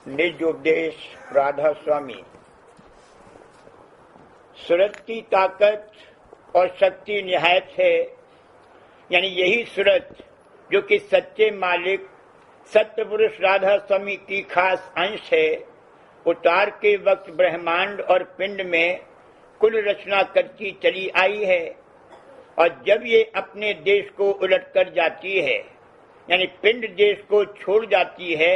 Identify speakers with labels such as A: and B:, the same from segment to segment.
A: निज उपदेश राधा स्वामी। सूरत की ताकत और शक्ति निहायत है, यानी यही सूरत जो कि सच्चे मालिक सत्य पुरुष राधा स्वामी की खास अंश है, उतार के वक्त ब्रह्मांड और पिंड में कुल रचना करती चली आई है। और जब ये अपने देश को उलट कर जाती है, यानी पिंड देश को छोड़ जाती है,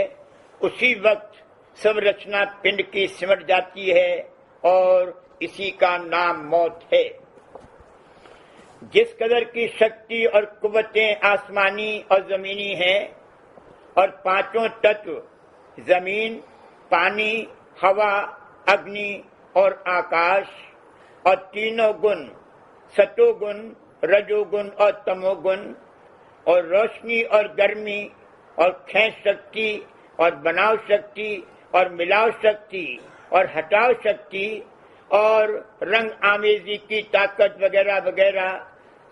A: उसी वक्त सब रचना पिंड की सिमट जाती है और इसी का नाम मौत है। जिस कदर की शक्ति और कुव्वतें आसमानी और जमीनी हैं और पांचों तत्व जमीन, पानी, हवा, अग्नि और आकाश और तीनों गुण सतोगुण, रजोगुण और तमोगुण और रोशनी और गर्मी और खींच शक्ति और बनाव शक्ति और मिलाव शक्ति और हटाव शक्ति और रंग आमेजी की ताकत वगैरह वगैरह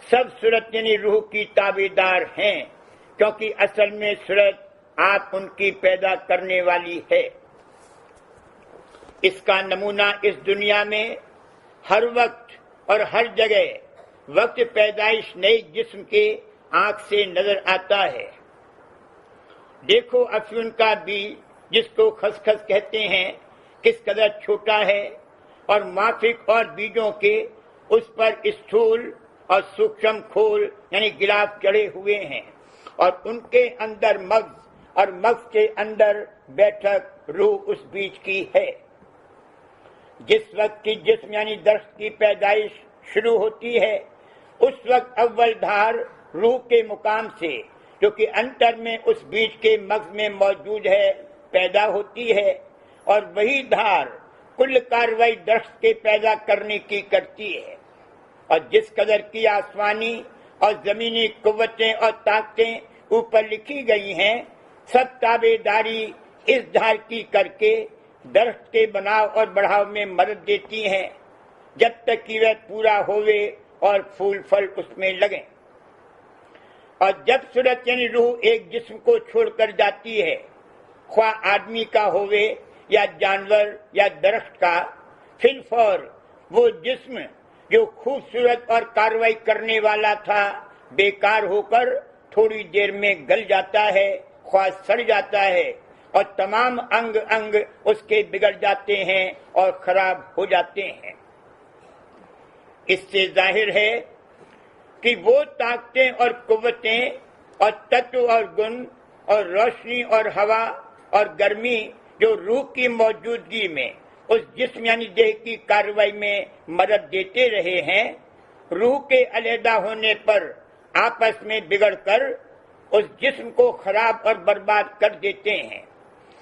A: सब सूरत यानी रूह की ताबेदार हैं, क्योंकि असल में सूरत आप उनकी पैदा करने वाली है। इसका नमूना इस दुनिया में हर वक्त और हर जगह वक्त पैदाइश नए जिस्म के आंख से नजर आता है। देखो अफयून का बीज, जिसको खसखस कहते हैं, किस कदर छोटा है और माफिक और बीजों के उस पर स्थूल और सूक्ष्म खोल यानी गिलाफ चढ़े हुए हैं और उनके अंदर मग्ज और मग्ज के अंदर बैठक रूह उस बीज की है। जिस वक्त की जिस्म यानी दर्श की पैदाइश शुरू होती है, उस वक्त अव्वल धार रूह के मुकाम से, जो कि अंतर में उस बीज के मग्ज में मौजूद है, पैदा होती है और वही धार कुल कार्रवाई दर्श के पैदा करने की करती है। और जिस कदर की आसमानी और जमीनी कुव्वतें और ताकतें ऊपर लिखी गई हैं, सब ताबेदारी इस धार की करके दरख्त के बनाव और बढ़ाव में मदद देती हैं, जब तक कि वह पूरा होवे और फूल फल उसमें लगे। और जब सूरत यानी रूह एक जिस्म को छोड़कर जाती है, ख्वा आदमी का होवे या जानवर या दरख्त का, फिर फौर वो जिस्म जो खूबसूरत और कार्रवाई करने वाला था, बेकार होकर थोड़ी देर में गल जाता है, ख्वा सड़ जाता है और तमाम अंग अंग उसके बिगड़ जाते हैं और खराब हो जाते हैं। इससे जाहिर है कि वो ताकतें और कुव्वतें और तत्व और गुण और रोशनी और हवा और गर्मी जो रूह की मौजूदगी में उस जिस्म यानी देह की कार्रवाई में मदद देते रहे हैं, रूह के अलहदा होने पर आपस में बिगड़कर उस जिस्म को खराब और बर्बाद कर देते हैं।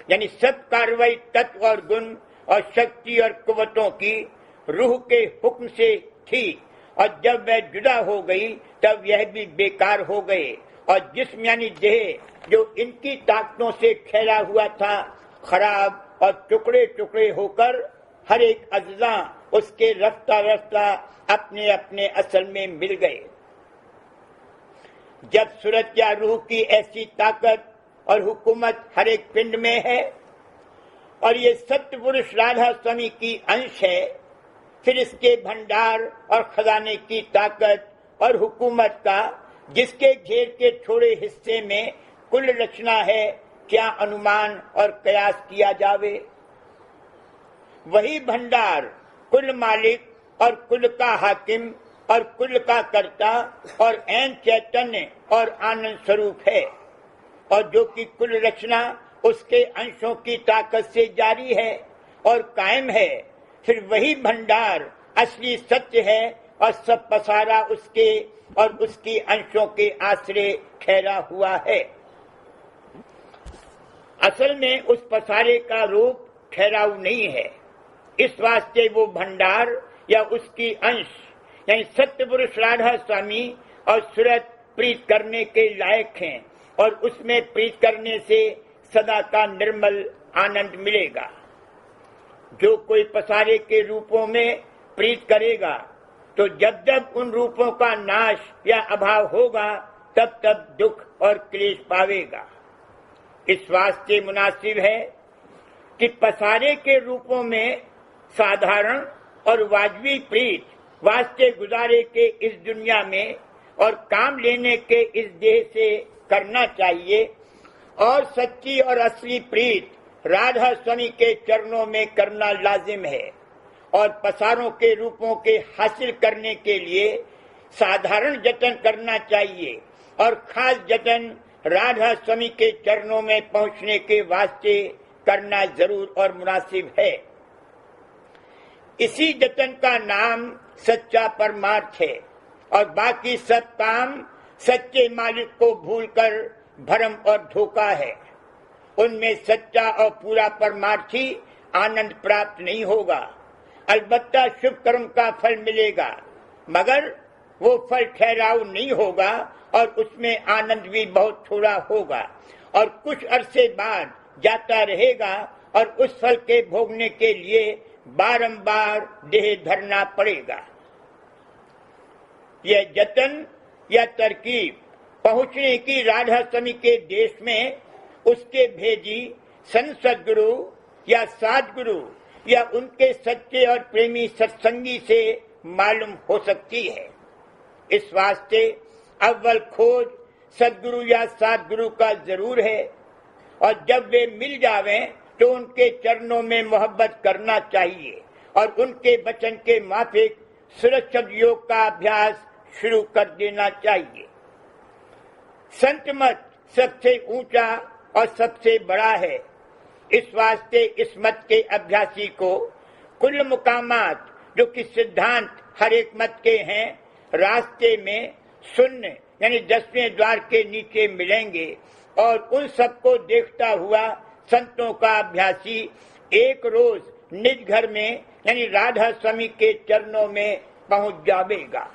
A: यानी सब कार्रवाई तत्व और गुण और शक्ति और कुव्वतों की रूह के हुक्म से थी, और जब वह जुदा हो गई तब यह भी बेकार हो गए और जिस्म यानी देह जो इनकी ताकतों से खेला हुआ था, खराब और टुकड़े टुकड़े होकर हर एक अज्जा उसके रफ्ता रफ्ता अपने अपने असल में मिल गए। जब सूरत या रूह की ऐसी ताकत और हुकूमत हर एक पिंड में है और ये सत्य पुरुष राधा स्वामी की अंश है, फिर इसके भंडार और खजाने की ताकत और हुकूमत का, जिसके घेर के थोड़े हिस्से में कुल रचना है, क्या अनुमान और कयास किया जावे। वही भंडार कुल मालिक और कुल का हाकिम और कुल का कर्ता और ऐन चैतन्य और आनंद स्वरूप है, और जो कि कुल रचना उसके अंशों की ताकत से जारी है और कायम है। फिर वही भंडार असली सत्य है और सब पसारा उसके और उसकी अंशों के आश्रय ठहरा हुआ है। असल में उस पसारे का रूप ठहराव नहीं है, इस वास्ते वो भंडार या उसकी अंश यानी सत्य पुरुष राधा स्वामी और सूरत प्रीत करने के लायक हैं और उसमें प्रीत करने से सदा का निर्मल आनंद मिलेगा। जो कोई पसारे के रूपों में प्रीत करेगा, तो जब जब उन रूपों का नाश या अभाव होगा, तब तब दुख और क्लेश पावेगा। इस वास्ते मुनासिब है कि पसारे के रूपों में साधारण और वाजबी प्रीत वास्ते गुजारे के इस दुनिया में और काम लेने के इस देह से करना चाहिए, और सच्ची और असली प्रीत राधा स्वामी के चरणों में करना लाजिम है। और पसारों के रूपों के हासिल करने के लिए साधारण जतन करना चाहिए और खास जतन राधा स्वामी के चरणों में पहुंचने के वास्ते करना जरूर और मुनासिब है। इसी जतन का नाम सच्चा परमार्थ है और बाकी सब काम सच्चे मालिक को भूलकर भ्रम और धोखा है। उनमें सच्चा और पूरा परमार्थी आनंद प्राप्त नहीं होगा। अलबत्ता शुभ कर्म का फल मिलेगा, मगर वो फल ठहराव नहीं होगा और उसमें आनंद भी बहुत थोड़ा होगा और कुछ अरसे बाद जाता रहेगा और उस फल के भोगने के लिए बारंबार देह धरना पड़ेगा। यह जतन या तरकीब पहुंचने की राधा स्वामी के देश में उसके भेदी संत सद्गुरु या सद्गुरु या उनके सच्चे और प्रेमी सत्संगी से मालूम हो सकती है। इस वास्ते अव्वल खोज सद्गुरु या सद्गुरु का जरूर है और जब वे मिल जावें तो उनके चरणों में मोहब्बत करना चाहिए और उनके वचन के माफिक सुरक्षित योग का अभ्यास शुरू कर देना चाहिए। संत मत सबसे ऊंचा और सबसे बड़ा है। इस वास्ते इस मत के अभ्यासी को कुल मुकामात जो कि सिद्धांत हर एक मत के हैं रास्ते में शून्य यानी 10वें द्वार के नीचे मिलेंगे और उन सबको देखता हुआ संतों का अभ्यासी एक रोज निज घर में यानी राधा स्वामी के चरणों में पहुंच जाएगा।